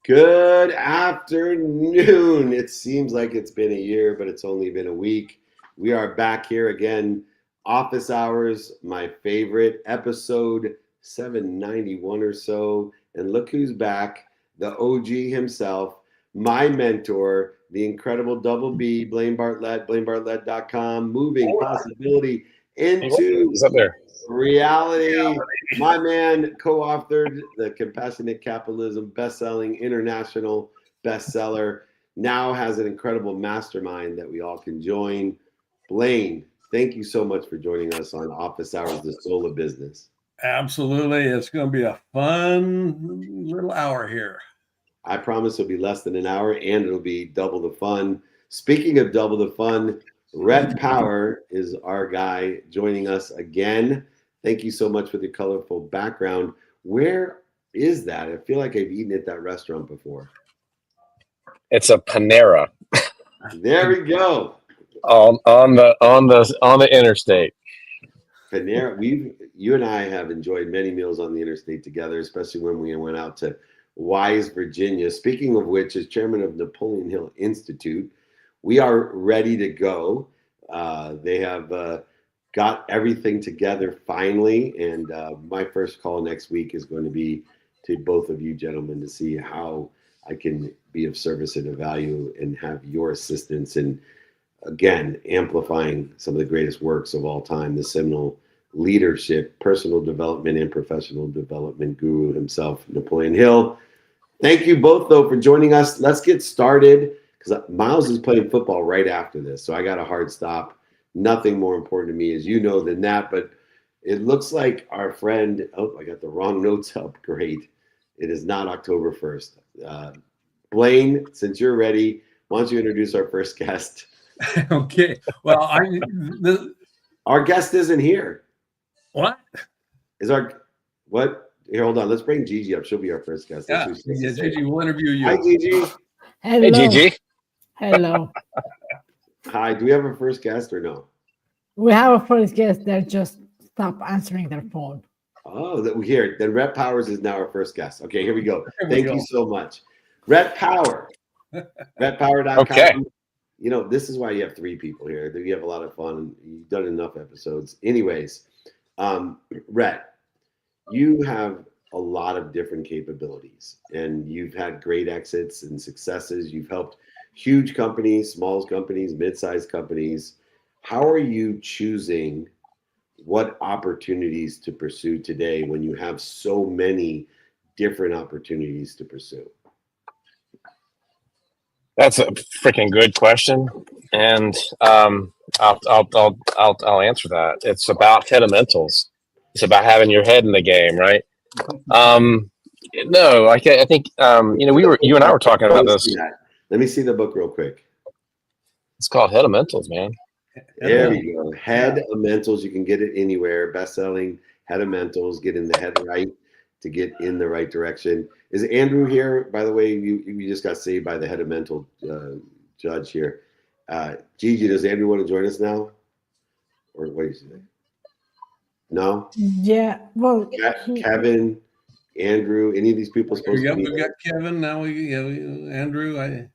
Good afternoon. It seems like it's been a year, but it's only been a week. We are back here again. Office hours, my favorite, episode 791 or so. And look who's back, the OG himself, my mentor, the incredible Double B, Blaine Bartlett, BlaineBartlett.com, moving possibility into He's up there. reality. My man co-authored the Compassionate Capitalism best-selling international bestseller. Now has an incredible mastermind that we all can join. Blaine, thank you so much for joining us on Office Hours, the Soul of Business. Absolutely. It's going to be a fun little hour here. I promise it'll be less than an hour and it'll be double the fun. Speaking of double the fun, Rhett Power is our guy joining us again. Thank you so much for the colorful background. Where is that? I feel like I've eaten at that restaurant before. It's a Panera. There we go. On the interstate. Panera. You and I have enjoyed many meals on the interstate together, especially when we went out to Wise, Virginia. Speaking of which, as chairman of Napoleon Hill Institute, we are ready to go. They have got everything together finally, and my first call next week is going to be to both of you gentlemen to see how I can be of service and of value and have your assistance in, again, amplifying some of the greatest works of all time, the seminal leadership, personal development, and professional development guru himself, Napoleon Hill. Thank you both, though, for joining us. Let's get started, because Miles is playing football right after this, so I got a hard stop. Nothing more important to me, as you know, than that. But it looks like our friend, I got the wrong notes up. Great. It is not October 1st. Blaine, since you're ready, why don't you introduce our first guest? Okay. Well, our guest isn't here. What? What? Here, hold on. Let's bring Gigi up. She'll be our first guest. Yeah, Gigi, we'll interview you. Hi, Gigi. Hello. Hey, Gigi. Hello. Hi. Do we have a first guest or no? We have a first guest that just stopped answering their phone. Oh, here. Then Rhett Powers is now our first guest. Okay, here we go. Thank you so much. Rhett Power. RhettPower.com. Okay. You know, this is why you have three people here. You have a lot of fun. You've done enough episodes. Anyways, Rhett, you have a lot of different capabilities, and you've had great exits and successes. You've helped huge companies, small companies, mid-sized companies. How are you choosing what opportunities to pursue today when you have so many different opportunities to pursue? That's a freaking good question, and I'll answer that. It's about fundamentals. It's about having your head in the game, right? No, I think you and I were talking about this. Let me see the book real quick. It's called Fundamentals, man. There you go. Fundamentals. You can get it anywhere. Best-selling Fundamentals. Getting the head right to get in the right direction. Is Andrew here? By the way, you just got saved by the Fundamentals judge here. Gigi, does Andrew want to join us now? Or what do you say? No? Yeah. Well, Kevin, Andrew, any of these people supposed to be? We got Kevin. Now we have Andrew.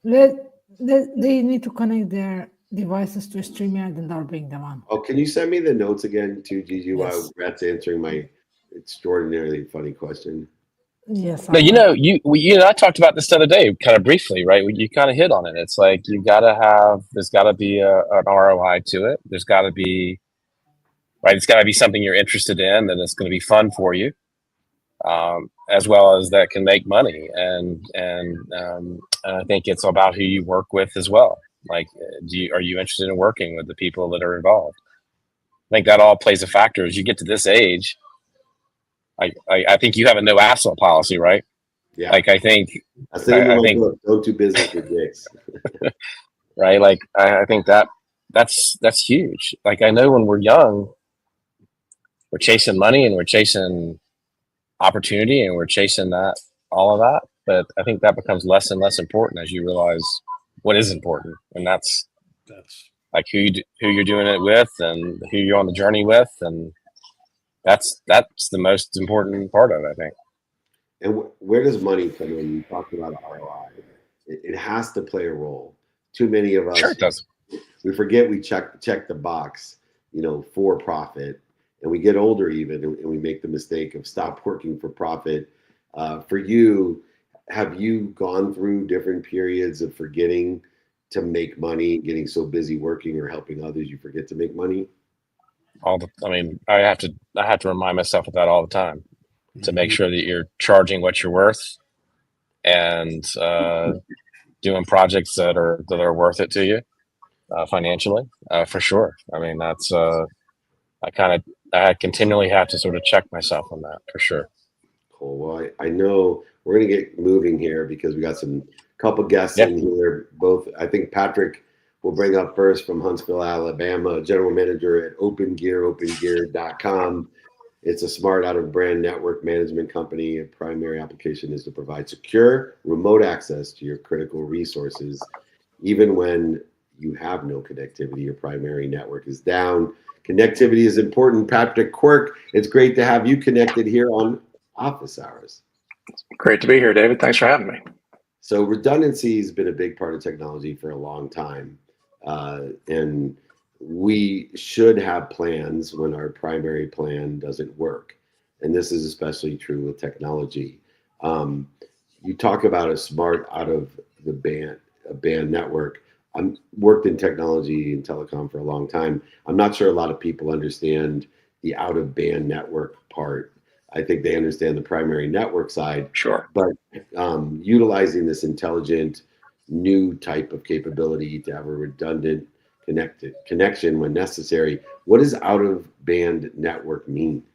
they need to connect their devices to StreamYard, and I'll bring them on. Oh, can you send me the notes again to Gigi Yes. while Rhett's answering my extraordinarily funny question? Yes. No, you and I talked about this the other day, kind of briefly, right? You kind of hit on it. It's like there's got to be an ROI to it. There's got to be, right? It's got to be something you're interested in, and it's going to be fun for you, as well as that can make money. And I think it's about who you work with as well. Like, are you interested in working with the people that are involved? I think that all plays a factor as you get to this age. I think you have a no asshole policy, right? Yeah. Like I think don't do business with dicks. Right. Like I think that's huge. Like I know when we're young, we're chasing money and we're chasing opportunity and we're chasing all of that. But I think that becomes less and less important as you realize what is important, and that's like who you're doing it with and who you're on the journey with, and that's the most important part of it, I think. And where does money come in? You talked about ROI. It has to play a role. Too many of Sure, us, it does. we forget we check the box, for profit, and we get older even, and we make the mistake of stop working for profit. For you, have you gone through different periods of forgetting to make money, getting so busy working or helping others, you forget to make money? I have to remind myself of that all the time to make sure that you're charging what you're worth and doing projects that are worth it to you financially, for sure. I mean, that's I continually have to sort of check myself on that for sure. Cool. Well, I know we're going to get moving here because we got some couple guests Yeah. in here. Both, I think Patrick will bring up first from Huntsville, Alabama, general manager at opengear.com. It's a smart out of brand network management company. A primary application is to provide secure remote access to your critical resources, even when you have no connectivity, your primary network is down. Connectivity is important. Patrick Quirk, it's great to have you connected here on Office Hours. Great to be here, David. Thanks for having me. So redundancy has been a big part of technology for a long time. And we should have plans when our primary plan doesn't work. And this is especially true with technology. You talk about a smart out of the band network. I'm worked in technology and telecom for a long time. I'm not sure a lot of people understand the out of band network part. I think they understand the primary network side. Sure. But utilizing this intelligent new type of capability to have a redundant connection when necessary. What does out of band network mean?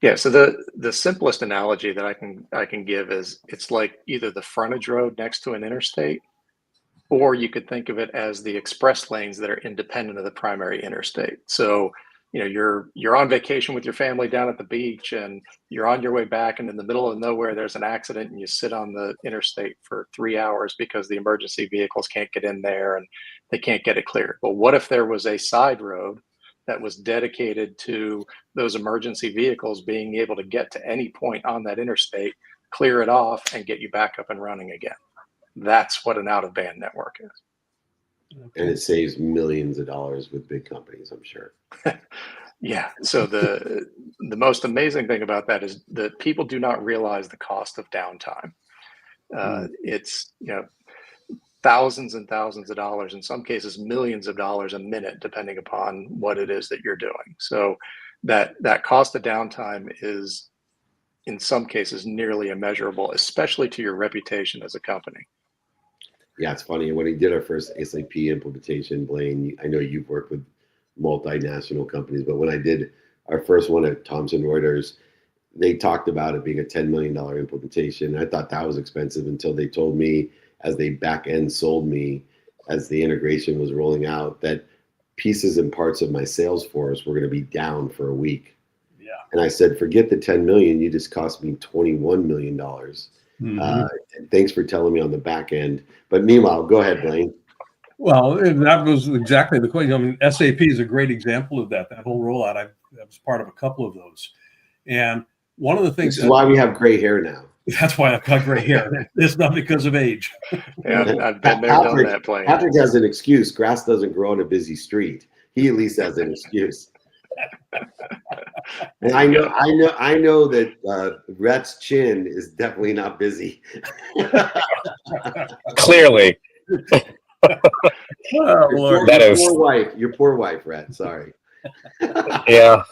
Yeah, so the simplest analogy that I can give is it's like either the frontage road next to an interstate, or you could think of it as the express lanes that are independent of the primary interstate. So, you're on vacation with your family down at the beach and you're on your way back, and in the middle of nowhere there's an accident and you sit on the interstate for 3 hours because the emergency vehicles can't get in there and they can't get it cleared. Well, what if there was a side road that was dedicated to those emergency vehicles being able to get to any point on that interstate, clear it off, and get you back up and running again? That's what an out-of-band network is. And it saves millions of dollars with big companies, I'm sure. Yeah. So the most amazing thing about that is that people do not realize the cost of downtime. It's thousands and thousands of dollars, in some cases millions of dollars a minute, depending upon what it is that you're doing. So that cost of downtime is, in some cases, nearly immeasurable, especially to your reputation as a company. Yeah, it's funny. When we did our first SAP implementation, Blaine, I know you've worked with multinational companies, but when I did our first one at Thomson Reuters, they talked about it being a $10 million implementation. I thought that was expensive until they told me, as they back end sold me, as the integration was rolling out, that pieces and parts of my sales force were going to be down for a week. Yeah. And I said, forget the 10 million, you just cost me $21 million. And thanks for telling me on the back end. But meanwhile, go ahead, Blaine. Well, and that was exactly the question. I mean, SAP is a great example of that. That whole rollout, I was part of a couple of those. And one of the things— This is why we have gray hair now. That's why I've got gray hair. It's not because of age. Yeah, I've been there, done that, Blaine. Patrick has an excuse. Grass doesn't grow on a busy street. He at least has an excuse. And I know that Rhett's chin is definitely not busy. Clearly. Oh, Lord. Your poor wife, Rhett. Sorry. Yeah.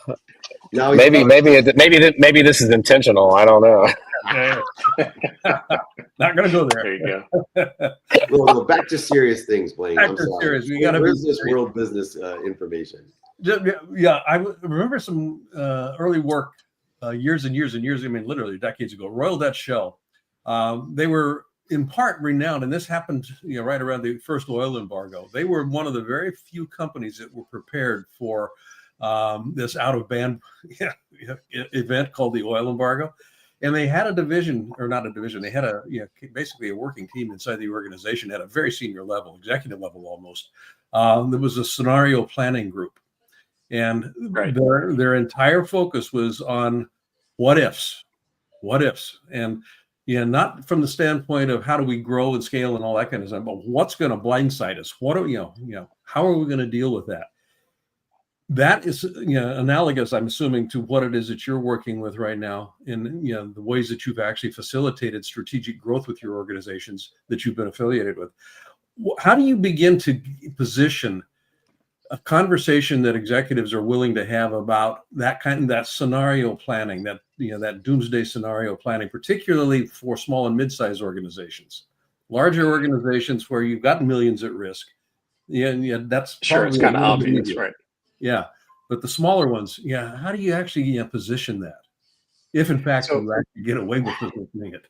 Now maybe this is intentional. I don't know. Not going to go there. There you go. Well, back to serious things, Blaine. I'm sorry. Serious. We gotta Where's this world business information? Yeah, I remember some early work years and years and years. I mean, literally decades ago. Royal Dutch Shell. They were in part renowned, and this happened, right around the first oil embargo. They were one of the very few companies that were prepared for this out-of-band event called the oil embargo. And they had a division, or not a division, they had basically a working team inside the organization at a very senior level, executive level almost. There was a scenario planning group. And their entire focus was on what ifs. what ifs. And not from the standpoint of how do we grow and scale and all that kind of stuff, but what's going to blindside us? What are, how are we going to deal with that? That is, analogous, I'm assuming, to what it is that you're working with right now in, the ways that you've actually facilitated strategic growth with your organizations that you've been affiliated with. How do you begin to position a conversation that executives are willing to have about that scenario planning, that doomsday scenario planning, particularly for small and mid-sized organizations? Larger organizations where you've got millions at risk, that's sure, it's kind of obvious, right? Yeah, but the smaller ones, how do you actually position that, if in fact you actually get away with positioning it?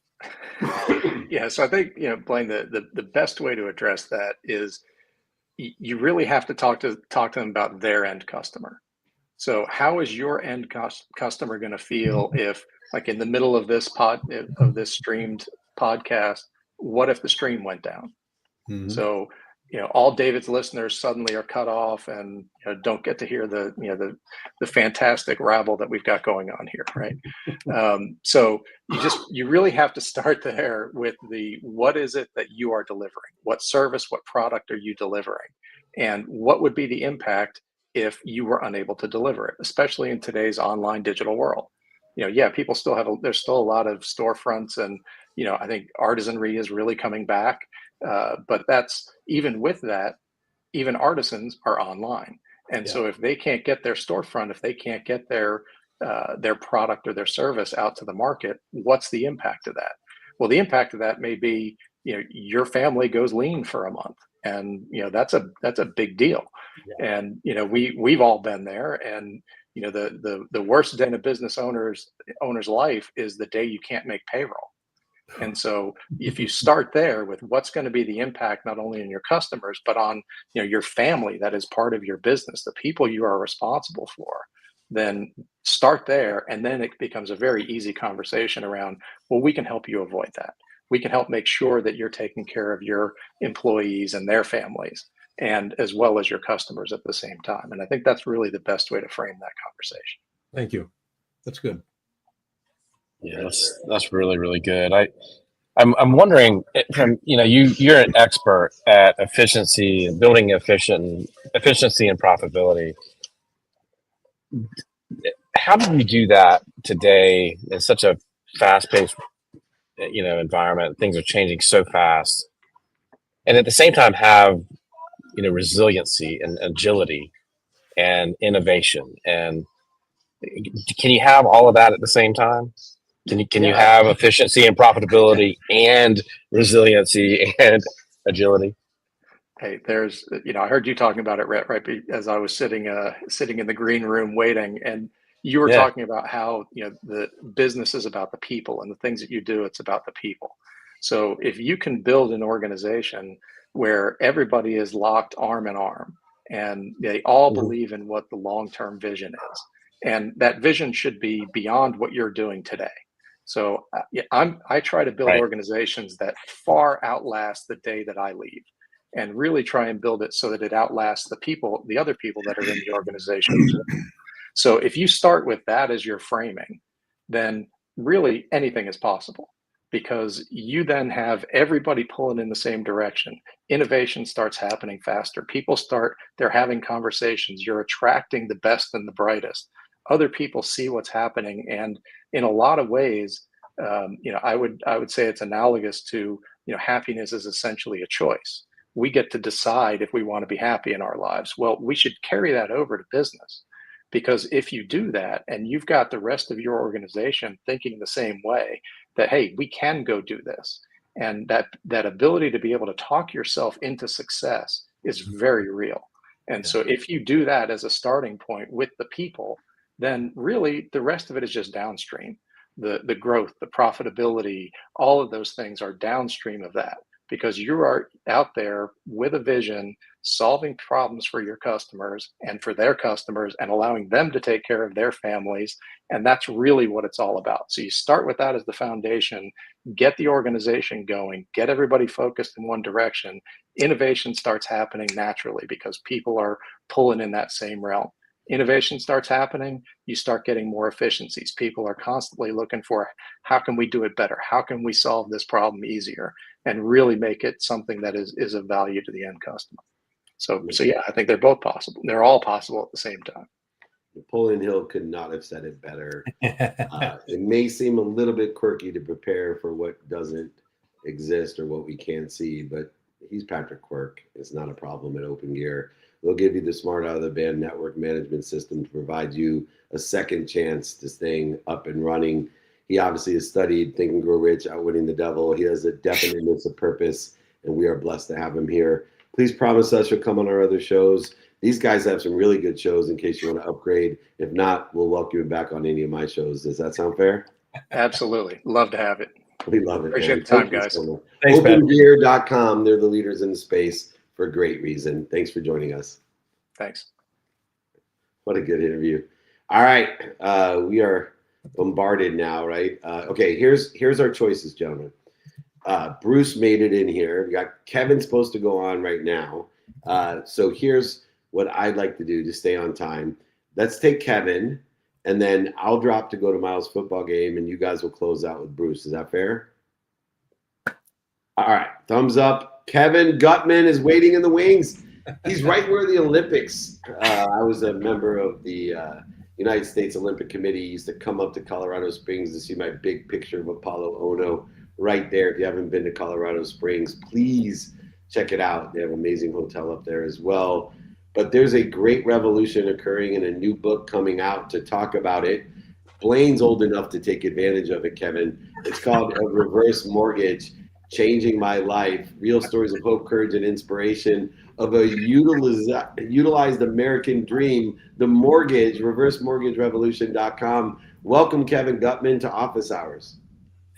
Yeah, so I think, Blaine, the best way to address that is you really have to talk to them about their end customer. So how is your end customer going to feel if, like, in the middle of this streamed podcast, what if the stream went down? Mm-hmm. So, all David's listeners suddenly are cut off and don't get to hear the fantastic rabble that we've got going on here, right? So you really have to start there with what is it that you are delivering? What service, what product are you delivering? And what would be the impact if you were unable to deliver it, especially in today's online digital world? People still there's still a lot of storefronts, and I think artisanry is really coming back. But that's, even with that, even artisans are online. And so if they can't get their storefront, if they can't get their product or their service out to the market, what's the impact of that? Well, the impact of that may be, your family goes lean for a month, and that's a big deal. Yeah. And we've all been there, and the worst day in a business owner's life is the day you can't make payroll. And so if you start there with what's going to be the impact, not only on your customers, but on your family that is part of your business, the people you are responsible for, then start there. And then it becomes a very easy conversation around, well, we can help you avoid that. We can help make sure that you're taking care of your employees and their families, and as well as your customers at the same time. And I think that's really the best way to frame that conversation. Thank you. That's good. Yeah, that's really, really good. I'm wondering, from you're an expert at efficiency and building efficiency and profitability. How do you do that today in such a fast-paced environment? Things are changing so fast, and at the same time have resiliency and agility and innovation. And can you have all of that at the same time? Can you have efficiency and profitability and resiliency and agility? Hey, there's, I heard you talking about it, Rhett, right as I was sitting in the green room waiting, and you were talking about how, the business is about the people, and the things that you do, it's about the people. So if you can build an organization where everybody is locked arm in arm, and they all believe in what the long-term vision is, and that vision should be beyond what you're doing today. So I try to build organizations that far outlast the day that I leave, and really try and build it so that it outlasts the other people that are in the organization. So if you start with that as your framing, then really anything is possible, because you then have everybody pulling in the same direction. Innovation starts happening faster. They're having conversations. You're attracting the best and the brightest. Other people see what's happening, and in a lot of ways, I would say it's analogous to, happiness is essentially a choice. We get to decide if we want to be happy in our lives. Well, we should carry that over to business, because if you do that and you've got the rest of your organization thinking the same way, that, hey, we can go do this, and that ability to be able to talk yourself into success is very real. And so if you do that as a starting point with the people, then really the rest of it is just downstream. The growth, the profitability, all of those things are downstream of that, because you are out there with a vision, solving problems for your customers and for their customers, and allowing them to take care of their families. And that's really what it's all about. So you start with that as the foundation, get the organization going, get everybody focused in one direction. Innovation starts happening naturally because people are pulling in that same realm. innovation starts happening, you start getting more efficiencies. People are constantly looking for, how can we do it better? How can we solve this problem easier and really make it something that is of value to the end customer? So yeah, I think they're both possible. They're all possible at the same time. Napoleon Hill could not have said it better. It may seem a little bit quirky to prepare for what doesn't exist or what we can't see, but he's Patrick Quirk. It's not a problem at Open Gear. They'll give you the smart out of the band network management system to provide you a second chance to staying up and running. He obviously has studied Think and Grow Rich, Outwitting the Devil. He has a definiteness of purpose, and we are blessed to have him here. Please promise us you'll come on our other shows. These guys have some really good shows in case you want to upgrade. If not, we'll welcome you back on any of my shows. Does that sound fair? Absolutely. Love to have it. We love it. Appreciate the time, guys. Thanks, OpenGear.com. They're the leaders in the space for a great reason. Thanks for joining us. Thanks. What a good interview. All right. We are bombarded now, right? Okay, here's our choices, gentlemen. Bruce made it in here. We got Kevin supposed to go on right now. So here's what I'd like to do to stay on time. Let's take Kevin, and then I'll drop to go to Miles' football game, and you guys will close out with Bruce. Is that fair? All right. Thumbs up. Kevin Gutman is waiting in the wings. He's right where the Olympics. I was a member of the United States Olympic Committee. He used to come up to Colorado Springs to see my big picture of Apollo Ono right there. If you haven't been to Colorado Springs, please check it out. They have an amazing hotel up there as well. But there's a great revolution occurring and a new book coming out to talk about it. Blaine's old enough to take advantage of it, Kevin. It's called A Reverse Mortgage, Changing My Life, Real Stories of Hope, Courage, and Inspiration of a utilized American dream, the mortgage, reversemortgagerevolution.com. Welcome, Kevin Gutman, to Office Hours.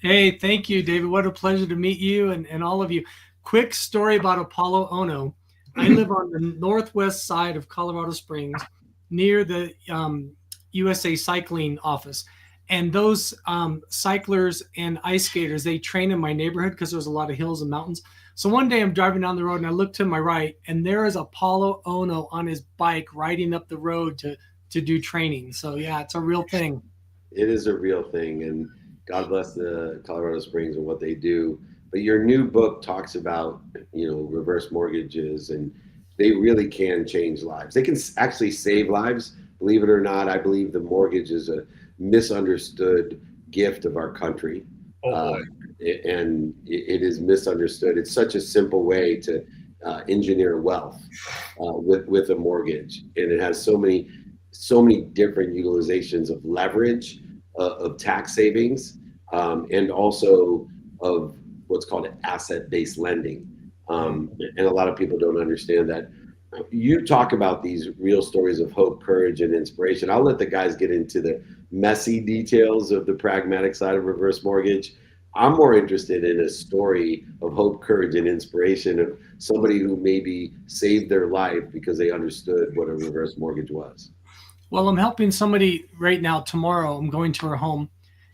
Hey, thank you, David. What a pleasure to meet you and all of you. Quick story about Apollo Ono. I live on the northwest side of Colorado Springs near the USA Cycling office. And those cyclers and ice skaters, they train in my neighborhood because there's a lot of hills and mountains. So one day I'm driving down the road and I look to my right and there is Apollo Ono on his bike riding up the road to do training. So yeah, it's a real thing. It is a real thing. And God bless the Colorado Springs and what they do. But your new book talks about, reverse mortgages, and they really can change lives. They can actually save lives. Believe it or not, I believe the mortgage is a misunderstood gift of our country. And it is misunderstood. It's such a simple way to engineer wealth with a mortgage. And it has so many different utilizations of leverage, of tax savings, and also of what's called asset-based lending. And a lot of people don't understand that. You talk about these real stories of hope, courage, and inspiration. I'll let the guys get into the messy details of the pragmatic side of reverse mortgage. I'm more interested in a story of hope, courage, and inspiration of somebody who maybe saved their life because they understood what a reverse mortgage was. Well, I'm helping somebody right now. Tomorrow, I'm going to her home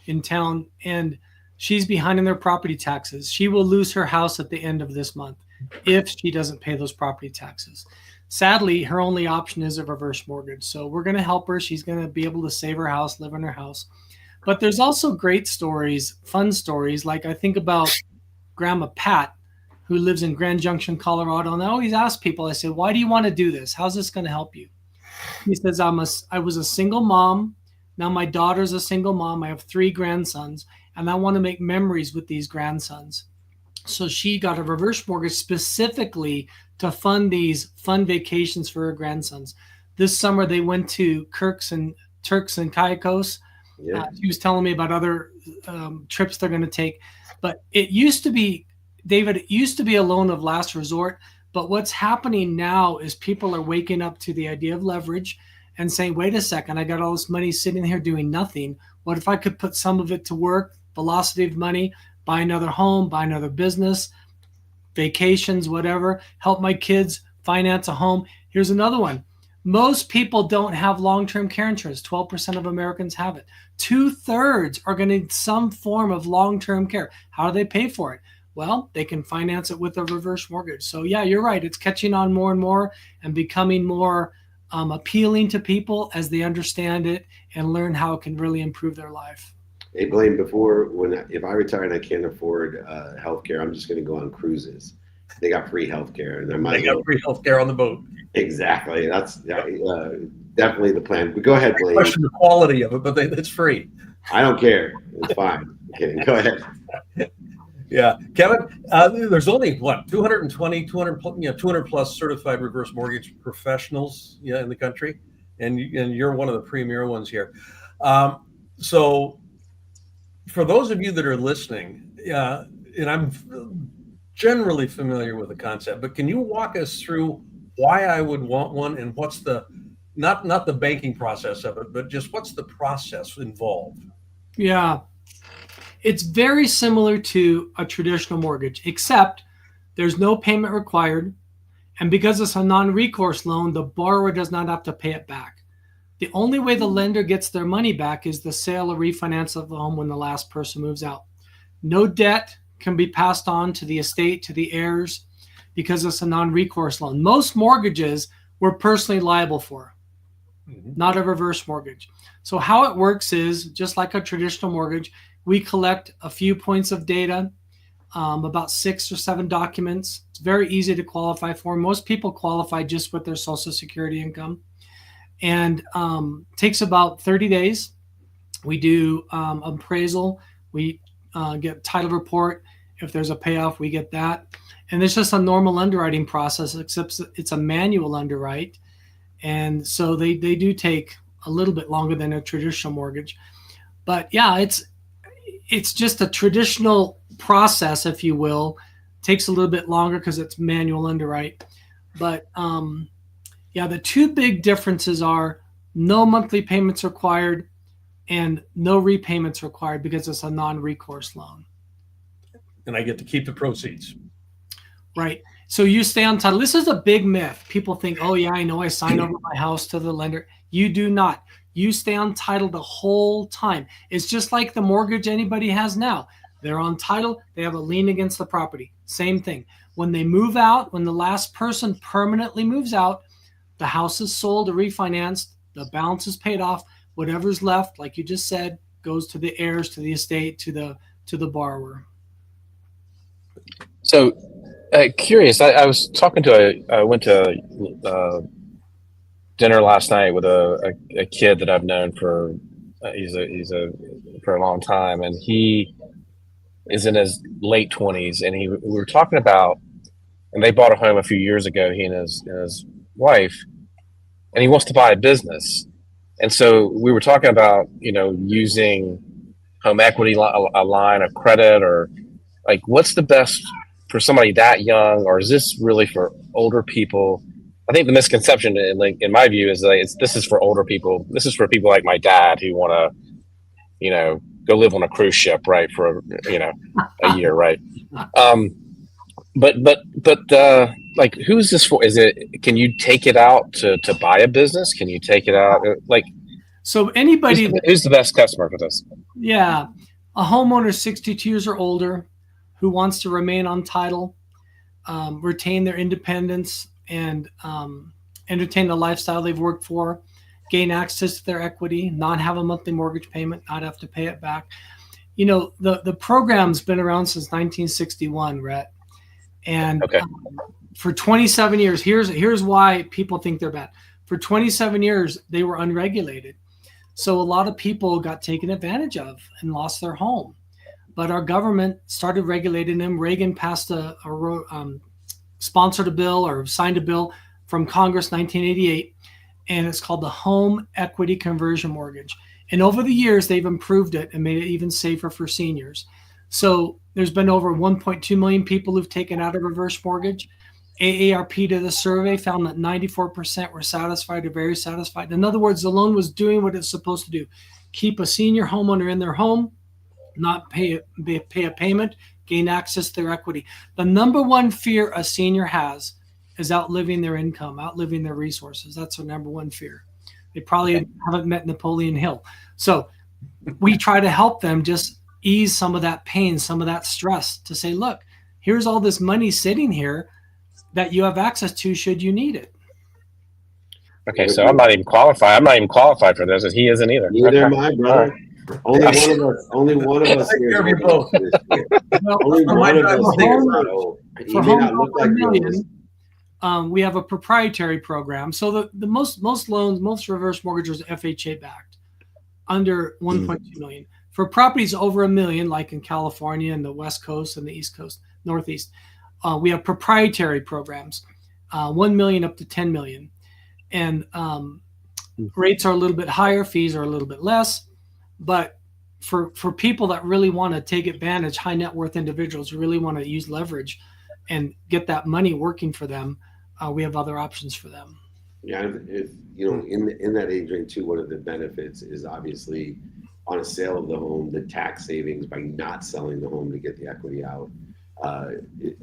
in town, and she's behind in their property taxes. She will lose her house at the end of this month if she doesn't pay those property taxes. Sadly, her only option is a reverse mortgage. So we're going to help her. She's going to be able to save her house, live in her house. But there's also great stories, fun stories. Like I think about Grandma Pat, who lives in Grand Junction, Colorado. And I always ask people, I say, why do you want to do this? How's this going to help you? He says, I was a single mom. Now my daughter's a single mom. I have 3 grandsons, and I want to make memories with these grandsons. So she got a reverse mortgage specifically to fund these fun vacations for her grandsons. This summer, they went to Turks and Caicos. Yeah. She was telling me about other trips they're going to take. But it used to be, David, it used to be a loan of last resort. But what's happening now is people are waking up to the idea of leverage and saying, wait a second, I got all this money sitting here doing nothing. What if I could put some of it to work, velocity of money, buy another home, buy another business, vacations, whatever, help my kids finance a home. Here's another one. Most people don't have long-term care insurance. 12% of Americans have it. 2/3 are going to need some form of long-term care. How do they pay for it? Well, they can finance it with a reverse mortgage. So yeah, you're right. It's catching on more and more and becoming more appealing to people as they understand it and learn how it can really improve their life. Hey Blaine, if I retire and I can't afford healthcare, I'm just going to go on cruises. They got free healthcare, and They got free healthcare on the boat. Exactly. That's definitely the plan. But go ahead, Blaine. Question the quality of it, but it's free. I don't care. It's fine. I'm kidding. Go ahead. Yeah, Kevin. There's only 200 plus certified reverse mortgage professionals, in the country, and you're one of the premier ones here. So, for those of you that are listening, and I'm generally familiar with the concept, but can you walk us through why I would want one, and what's the not the banking process of it, but just what's the process involved? Yeah. It's very similar to a traditional mortgage, except there's no payment required. And because it's a non-recourse loan, the borrower does not have to pay it back. The only way the lender gets their money back is the sale or refinance of the home when the last person moves out. No debt can be passed on to the estate, to the heirs, because it's a non-recourse loan. Most mortgages we're personally liable for, not a reverse mortgage. So how it works is, just like a traditional mortgage, we collect a few points of data, about 6 or 7 documents. It's very easy to qualify for. Most people qualify just with their Social Security income. And takes about 30 days. We do appraisal. We get title report. If there's a payoff, we get that. And it's just a normal underwriting process, except it's a manual underwrite. And so they do take a little bit longer than a traditional mortgage. But yeah, it's just a traditional process, if you will. Takes a little bit longer because it's manual underwrite. But the two big differences are no monthly payments required and no repayments required because it's a non-recourse loan. And I get to keep the proceeds. Right. So you stay on title. This is a big myth. People think, oh yeah, I know, I signed over my house to the lender. You do not. You stay on title the whole time. It's just like the mortgage anybody has now. They're on title. They have a lien against the property. Same thing. When they move out, when the last person permanently moves out, the house is sold or refinanced, the balance is paid off, whatever's left, like you just said, goes to the heirs, to the estate, to the borrower. So, curious. I was talking to I went to dinner last night with a kid that I've known for for a long time, and he is in his late 20s, and we were talking about, and they bought a home a few years ago, he and his wife, and he wants to buy a business. And so we were talking about, using home equity, a line of credit, or like, what's the best for somebody that young, or is this really for older people? I think the misconception, in my view, is that this is for older people. This is for people like my dad who want to, go live on a cruise ship, right, for a year, right? But like, who's this for? Can you take it out to buy a business? Can you take it out? Like, so anybody who's the best customer for this? Yeah. A homeowner 62 years or older who wants to remain on title, retain their independence, and entertain the lifestyle they've worked for, gain access to their equity, not have a monthly mortgage payment, not have to pay it back. The program's been around since 1961, Rhett. And okay. For 27 years, here's why people think they're bad. For 27 years, they were unregulated. So a lot of people got taken advantage of and lost their home. But our government started regulating them. Reagan passed sponsored a bill or signed a bill from Congress 1988, and it's called the Home Equity Conversion Mortgage. And over the years, they've improved it and made it even safer for seniors. So there's been over 1.2 million people who've taken out a reverse mortgage. AARP did a survey, found that 94% were satisfied or very satisfied. In other words, the loan was doing what it's supposed to do: keep a senior homeowner in their home, not pay a payment, gain access to their equity. The number one fear a senior has is outliving their income, outliving their resources. That's their number one fear. They probably haven't met Napoleon Hill. So we try to help them just ease some of that pain, some of that stress, to say, look, here's all this money sitting here that you have access to should you need it. Okay, so I'm not even qualified. I'm not even qualified for this, and he isn't either. Neither Okay. am I, All brother. right. Only one of us Take here is care of you old enough both. for this shit. Well, Only For one my of time, us I'll here take is it not first. old. He for may homes not look over like $1 yours. million, we have a proprietary program. So the most loans, most reverse mortgages are FHA backed, under 1.2 million. For properties over $1 million, like in California and the West Coast and the East Coast, Northeast, we have proprietary programs, 1 million up to 10 million, and rates are a little bit higher, fees are a little bit less, but for people that really want to take advantage, high net worth individuals who really want to use leverage and get that money working for them, we have other options for them. Yeah, if in that age range too, one of the benefits is obviously on a sale of the home, the tax savings by not selling the home to get the equity out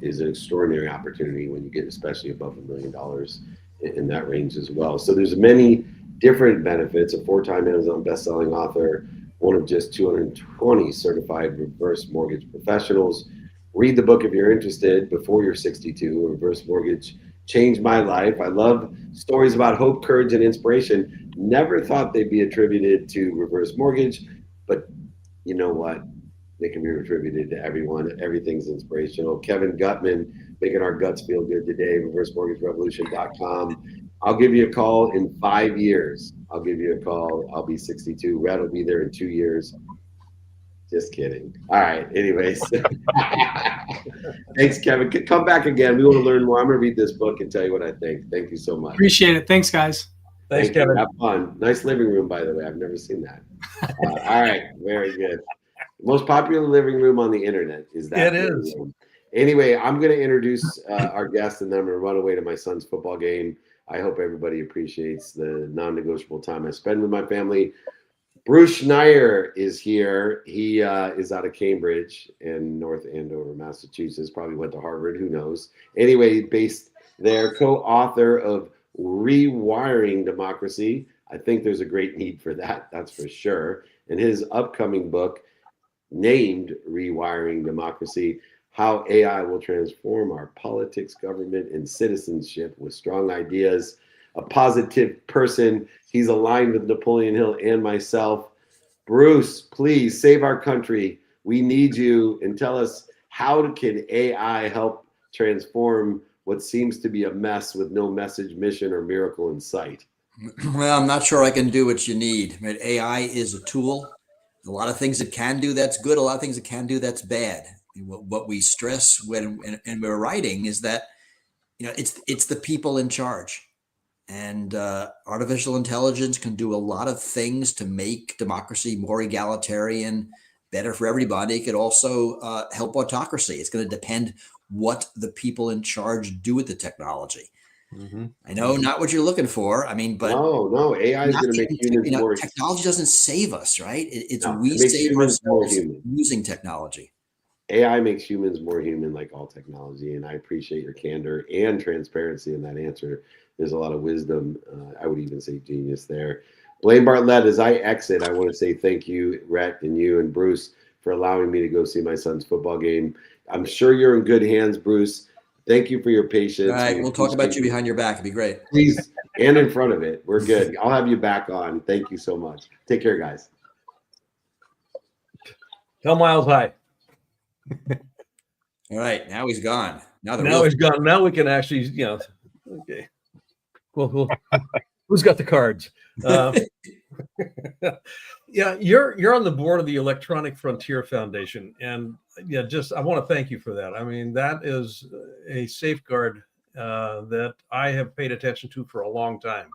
is an extraordinary opportunity when you get especially above $1 million in that range as well. So there's many different benefits. A 4-time Amazon best-selling author, one of just 220 certified reverse mortgage professionals. Read the book if you're interested before you're 62. Reverse Mortgage changed my life. I love stories about hope, courage, and inspiration. Never thought they'd be attributed to reverse mortgage, but you know what? They can be attributed to everyone. Everything's inspirational. Kevin Gutman, making our guts feel good today, reversemortgagerevolution.com. I'll give you a call in 5 years. I'll give you a call. I'll be 62. Rhett will be there in 2 years. Just kidding. All right. Anyways. Thanks, Kevin. Come back again. We want to learn more. I'm going to read this book and tell you what I think. Thank you so much. Appreciate it. Thanks, guys. Thanks, Thank you. Kevin. Have fun. Nice living room, by the way. I've never seen that. All right. Very good. Most popular living room on the internet is that. It is. Room. Anyway, I'm going to introduce our guest, and then I'm going to run away to my son's football game. I hope everybody appreciates the non-negotiable time I spend with my family. Bruce Schneier is here. He is out of Cambridge in North Andover, Massachusetts. Probably went to Harvard. Who knows? Anyway, based there, co-author of Rewiring Democracy. I think there's a great need for that. That's for sure. And his upcoming book, named Rewiring Democracy, How AI Will Transform Our Politics, Government, and Citizenship with Strong Ideas. A positive person. He's aligned with Napoleon Hill and myself. Bruce, please save our country. We need you, and tell us, how can AI help transform what seems to be a mess with no message, mission, or miracle in sight? Well, I'm not sure I can do what you need. Right? AI is a tool. A lot of things it can do that's good. A lot of things it can do that's bad. What we stress when we're writing is that it's the people in charge. And artificial intelligence can do a lot of things to make democracy more egalitarian, better for everybody. It could also help autocracy. It's going to depend what the people in charge do with the technology. Mm-hmm. I know not what you're looking for. I mean, but no, AI is going to make humans more. Technology doesn't save us, right? It save ourselves using technology. AI makes humans more human, like all technology, and I appreciate your candor and transparency in that answer. There's a lot of wisdom. I would even say genius there. Blaine Bartlett, as I exit, I want to say thank you, Rhett, and you and Bruce, for allowing me to go see my son's football game. I'm sure you're in good hands, Bruce. Thank you for your patience. All right, we'll talk about you behind your back. It'd be great. Please, and in front of it. We're good. I'll have you back on. Thank you so much. Take care, guys. Tell Miles hi. All right, now he's gone. Now he's gone. Now we can actually, okay. Well, who's got the cards? Yeah, you're on the board of the Electronic Frontier Foundation, and I want to thank you for that. I mean, that is a safeguard that I have paid attention to for a long time.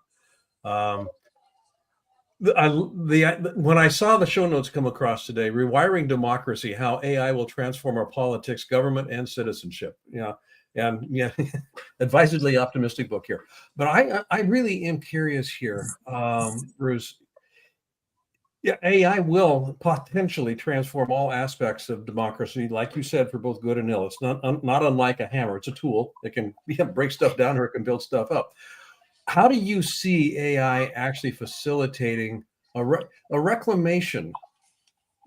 When I saw the show notes come across today, Rewiring Democracy, How AI Will Transform Our Politics, Government, and Citizenship. And advisedly optimistic book here. But I really am curious here, Bruce. Yeah, AI will potentially transform all aspects of democracy, like you said, for both good and ill. It's not unlike a hammer. It's a tool. It can break stuff down or it can build stuff up. How do you see AI actually facilitating a reclamation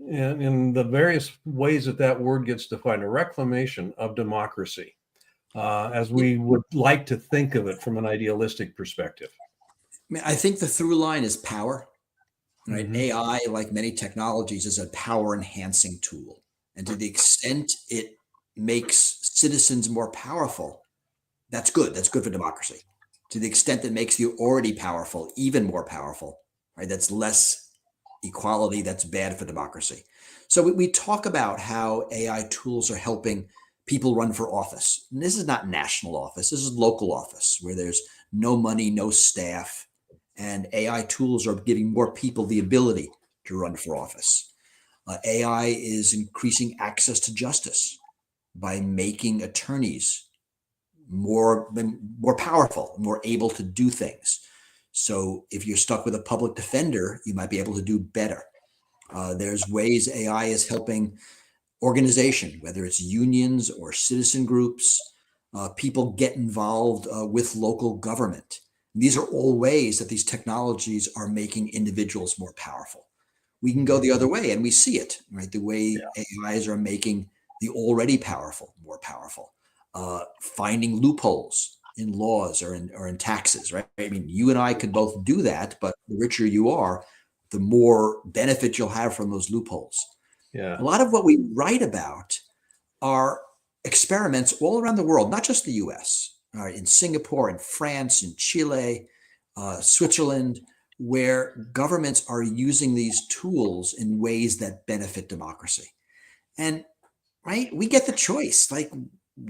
in the various ways that word gets defined, a reclamation of democracy, as we would like to think of it from an idealistic perspective? mean, I think the through line is power, right? Mhm. AI, like many technologies, is a power enhancing tool. And to the extent it makes citizens more powerful, that's good. That's good for democracy. To the extent that makes the already powerful even more powerful, right? That's less equality. That's bad for democracy. So we talk about how AI tools are helping people run for office. And this is not national office. This is local office where there's no money, no staff, and AI tools are giving more people the ability to run for office. AI is increasing access to justice by making attorneys more powerful, more able to do things. So if you're stuck with a public defender, you might be able to do better. There's ways AI is helping organization, whether it's unions or citizen groups, people get involved with local government. These are all ways that these technologies are making individuals more powerful. We can go the other way, and we see it, right? The way AIs are making the already powerful more powerful, finding loopholes in laws or in taxes, right? I mean, you and I could both do that, but the richer you are, the more benefit you'll have from those loopholes. Yeah. A lot of what we write about are experiments all around the world, not just the US, in Singapore, in France, in Chile, Switzerland, where governments are using these tools in ways that benefit democracy. And right, we get the choice. Like,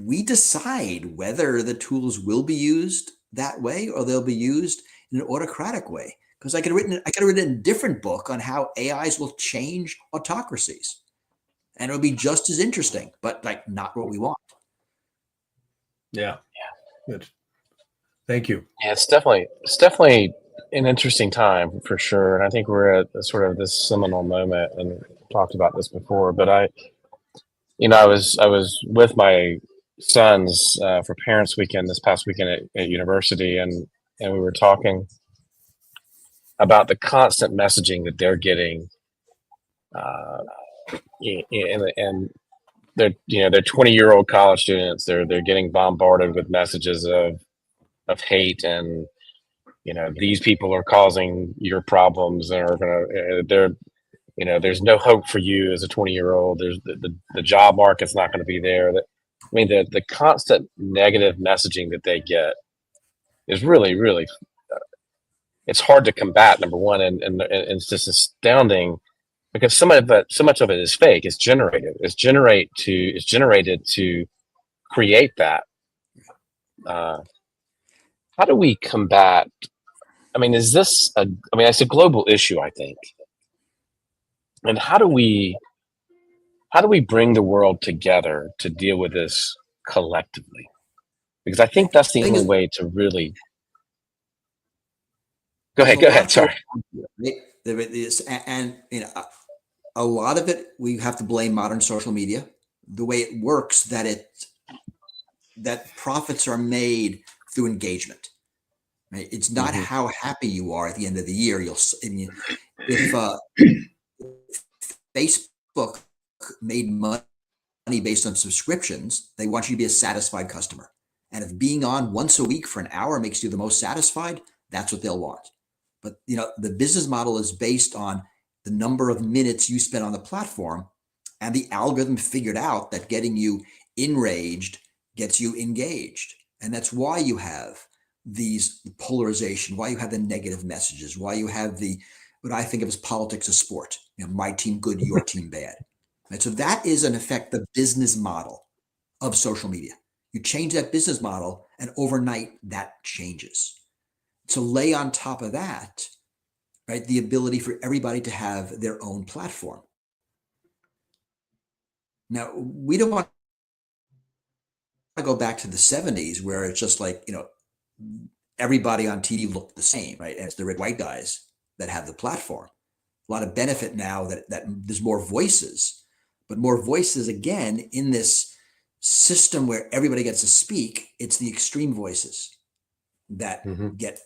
we decide whether the tools will be used that way or they'll be used in an autocratic way. Because I could have written a different book on how AIs will change autocracies, and it'll be just as interesting, but like not what we want. Yeah. Good. Thank you. Yeah, it's definitely an interesting time for sure, and I think we're at sort of this seminal moment, and talked about this before. But I was with my sons for Parents Weekend this past weekend at university, and we were talking about the constant messaging that they're getting, and they're 20-year-old college students. They're getting bombarded with messages of hate, and these people are causing your problems and are gonna there's no hope for you as a 20-year-old. There's the job market's not going to be there. The constant negative messaging that they get is really, really, it's hard to combat, number one, and it's just astounding because so much of it is fake. It's generated to create that. How do we combat? I mean, it's a global issue, I think. And how do we bring the world together to deal with this collectively? Because I think that's the only way to really. Go ahead. Sorry. And a lot of it we have to blame modern social media. The way it works, that profits are made through engagement. Right? It's not how happy you are at the end of the year. If Facebook made money based on subscriptions, they want you to be a satisfied customer. And if being on once a week for an hour makes you the most satisfied, that's what they'll want. But the business model is based on the number of minutes you spend on the platform, and the algorithm figured out that getting you enraged gets you engaged. And that's why you have these polarization, why you have the negative messages, why you have what I think of as politics of sport. My team good, your team bad. Right? So that is, in effect, the business model of social media. You change that business model, and overnight that changes. So lay on top of that, right, the ability for everybody to have their own platform. Now, we don't want to go back to the 70s where it's just like, everybody on TV looked the same, right? And it's the red white guys that have the platform. A lot of benefit now that there's more voices, but more voices again in this system where everybody gets to speak. It's the extreme voices that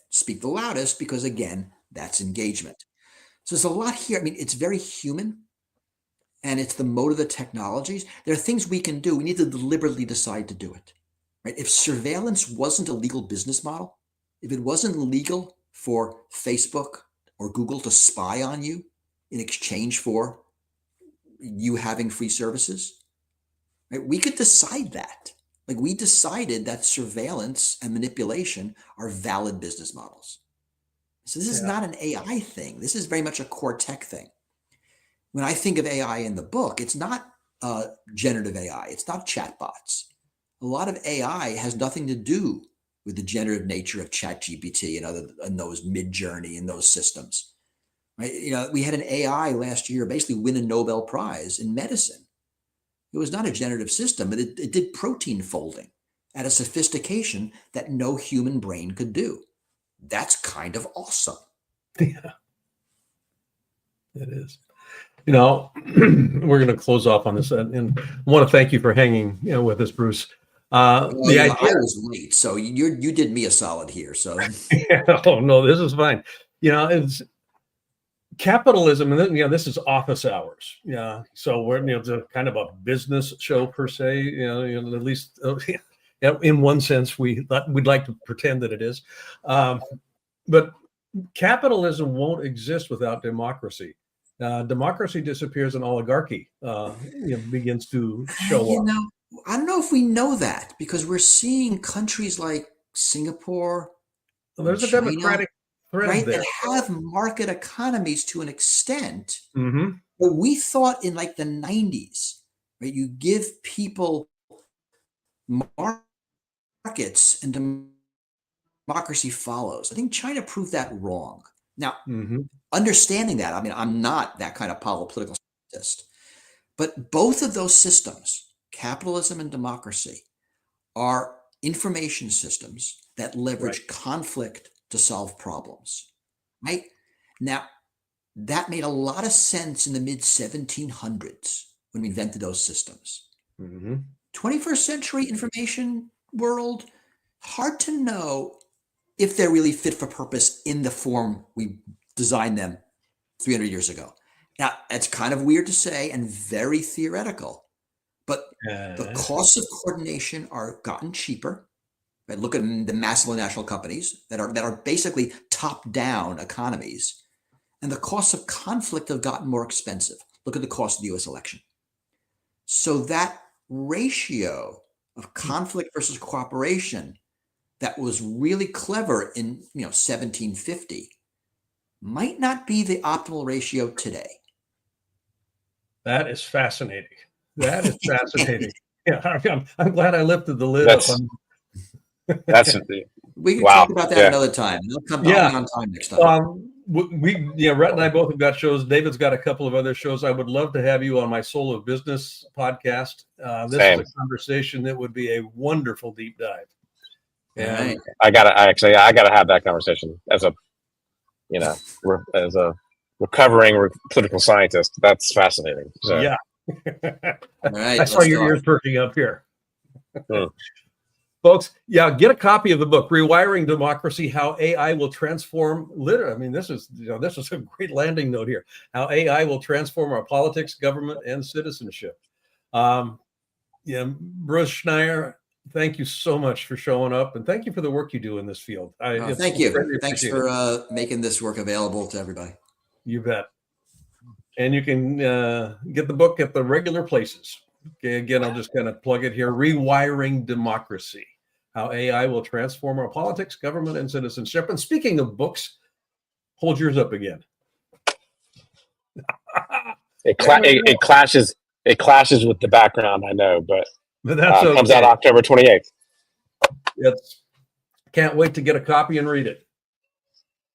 speak the loudest because, again, that's engagement. So there's a lot here. I mean, it's very human, and it's the mode of the technologies. There are things we can do. We need to deliberately decide to do it, right? If surveillance wasn't a legal business model, if it wasn't legal for Facebook or Google to spy on you in exchange for you having free services? Right? We could decide that. Like, we decided that surveillance and manipulation are valid business models. So this is not an AI thing. This is very much a core tech thing. When I think of AI in the book, it's not generative AI. It's not chatbots. A lot of AI has nothing to do with the generative nature of ChatGPT and those Midjourney and those systems. Right? You know, we had an AI last year basically win a Nobel Prize in medicine. It was not a generative system, but it did protein folding at a sophistication that no human brain could do. That's kind of awesome. Yeah, it is. You know, we're going to close off on this, and I want to thank you for hanging, with us, Bruce. Well, The I idea. was late, so you did me a solid here. So Oh no, this is fine. It's capitalism, and then, this is office hours. Yeah, so we're it's a kind of a business show per se. At least in one sense, we'd like to pretend that it is, but capitalism won't exist without democracy. Democracy disappears and oligarchy begins to show up. I don't know if we know that, because we're seeing countries like Singapore, Well, there's a China, democratic thread right, there. that have market economies to an extent. Mm-hmm. But we thought in like the 90s, right, you give people markets and democracy follows. I think China proved that wrong. Now, understanding that, I mean, I'm not that kind of political scientist, but both of those systems, capitalism and democracy, are information systems that leverage conflict to solve problems, right? Now, that made a lot of sense in the mid 1700s when we invented those systems. 21st century information world, hard to know if they're really fit for purpose in the form we designed them 300 years ago. Now, that's kind of weird to say and very theoretical, but the costs of coordination are gotten cheaper. Right? Look at the massive national companies that are basically top-down economies, and the costs of conflict have gotten more expensive. Look at the cost of the U.S. election. So that ratio of conflict versus cooperation that was really clever in 1750 might not be the optimal ratio today. That is fascinating. That is fascinating. Yeah, I'm glad I lifted the lid up on. That's we can wow. talk about that another time. I'll come on time next time. Rhett and I both have got shows. David's got a couple of other shows. I would love to have you on my Soul of Business podcast. This is a conversation that would be a wonderful deep dive. And I gotta have that conversation as a recovering political scientist. That's fascinating. So. Yeah. All right. I saw your ears perking up here. Folks, get a copy of the book, Rewiring Democracy, How AI Will Transform this is a great landing note here. How AI will transform our politics, government, and citizenship. Bruce Schneier, thank you so much for showing up, and thank you for the work you do in this field. Thank you. Thanks for making this work available to everybody. You bet. And you can get the book at the regular places. Okay, again, I'll just kind of plug it here. Rewiring Democracy, How AI Will Transform Our Politics, Government, and Citizenship. And speaking of books, hold yours up again. It clashes with the background, I know, but that's okay. Comes out October 28th. Yes. Can't wait to get a copy and read it.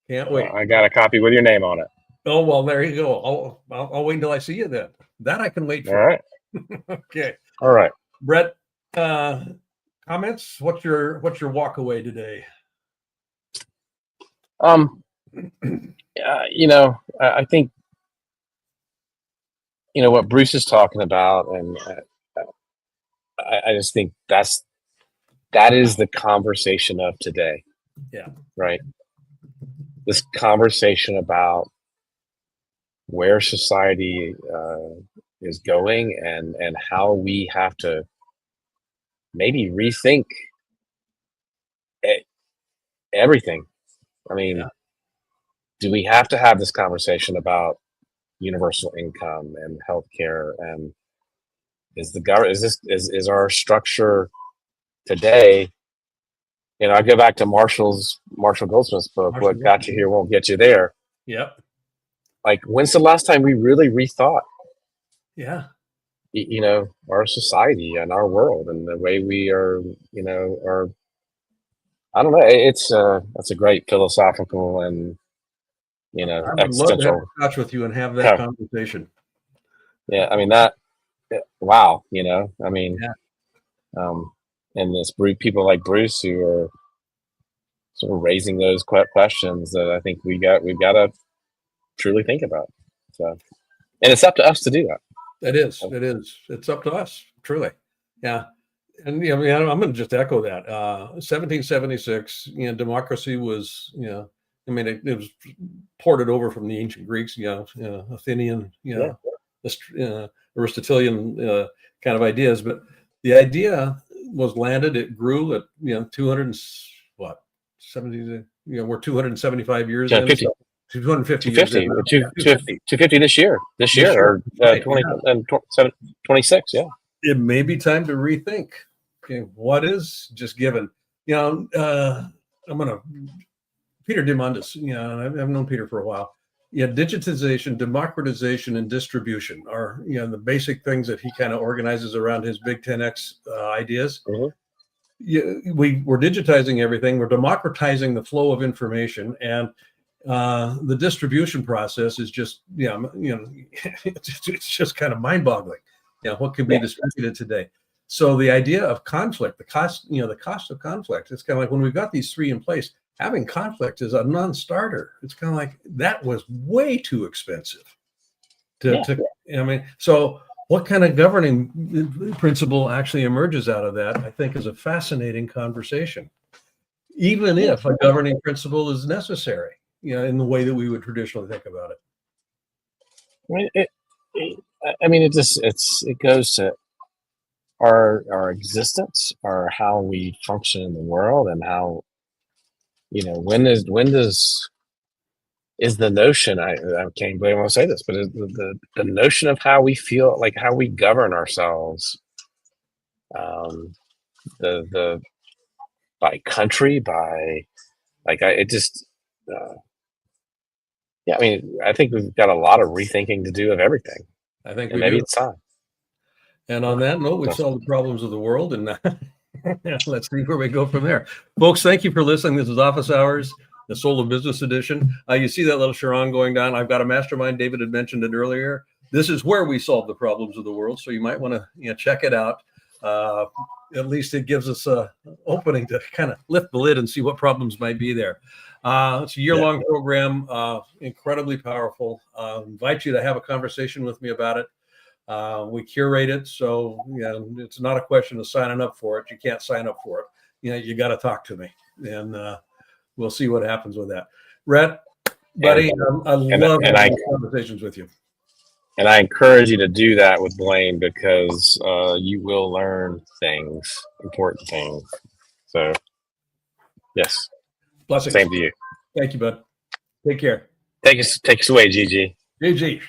Can't wait. I got a copy with your name on it. Oh, well, there you go. I'll wait until I see you then. That I can wait for. All right. Okay. All right. Rhett, comments? What's your walk away today? I think what Bruce is talking about, and I just think that is the conversation of today. Yeah. Right. This conversation about where society is going and how we have to maybe rethink everything. I mean, do we have to have this conversation about universal income and healthcare? And is our structure today? I go back to Marshall Goldsmith's book, Marshall "What got you here won't get you there." Yep. Like, when's the last time we really rethought, Yeah. our society and our world and the way we are, are, I don't know. That's a great philosophical and, I would love to have existential. a touch with you and have that Yeah. conversation. Yeah. I mean, wow. I mean, Yeah. and people like Bruce who are sort of raising those questions that I think we've got to truly think about. So, and it's up to us to do that. It is. It is. It's up to us, truly. Yeah. And I mean, I'm going to just echo that. 1776, democracy was, I mean, it was ported over from the ancient Greeks, Athenian, Aristotelian kind of ideas. But the idea was landed. It grew at 200 what 70. We're 275 years in. 250 years in. 250 this year. Or Right, 20 and 26. Yeah. It may be time to rethink. Okay, what is just given? I'm gonna Peter Diamandis. I've known Peter for a while. Digitization, democratization, and distribution are the basic things that he kind of organizes around his Big 10X ideas. Mm-hmm. We're digitizing everything. We're democratizing the flow of information, and the distribution process is just it's just kind of mind-boggling. What can be distributed today? So the idea of conflict, the cost of conflict, it's kind of like when we've got these three in place, having conflict is a non-starter. It's kind of like that was way too expensive. So what kind of governing principle actually emerges out of that, I think, is a fascinating conversation. Even if a governing principle is necessary, in the way that we would traditionally think about it. It goes to our existence, or how we function in the world, and how when is the notion, I can't believe I want to say this, but is the notion of how we feel, like how we govern ourselves, the by country, by I mean, I think we've got a lot of rethinking to do of everything. I think maybe it's time. And on that note, we've solved the problems of the world, and let's see where we go from there. Folks, thank you for listening. This is Office Hours, the Soul of Business edition. You see that little Chiron going down. I've got a mastermind. David had mentioned it earlier. This is where we solve the problems of the world. So you might want to check it out. At least it gives us an opening to kind of lift the lid and see what problems might be there. It's a year-long program, incredibly powerful. Invite you to have a conversation with me about it. We curate it, so it's not a question of signing up for it. You can't sign up for it. You got to talk to me, and we'll see what happens with that. Rhett, buddy, I love having conversations with you. And I encourage you to do that with Blaine, because you will learn important things. So, yes. Blessings. Same to you. Thank you, bud. Take care. Take us away, Gigi. Gigi.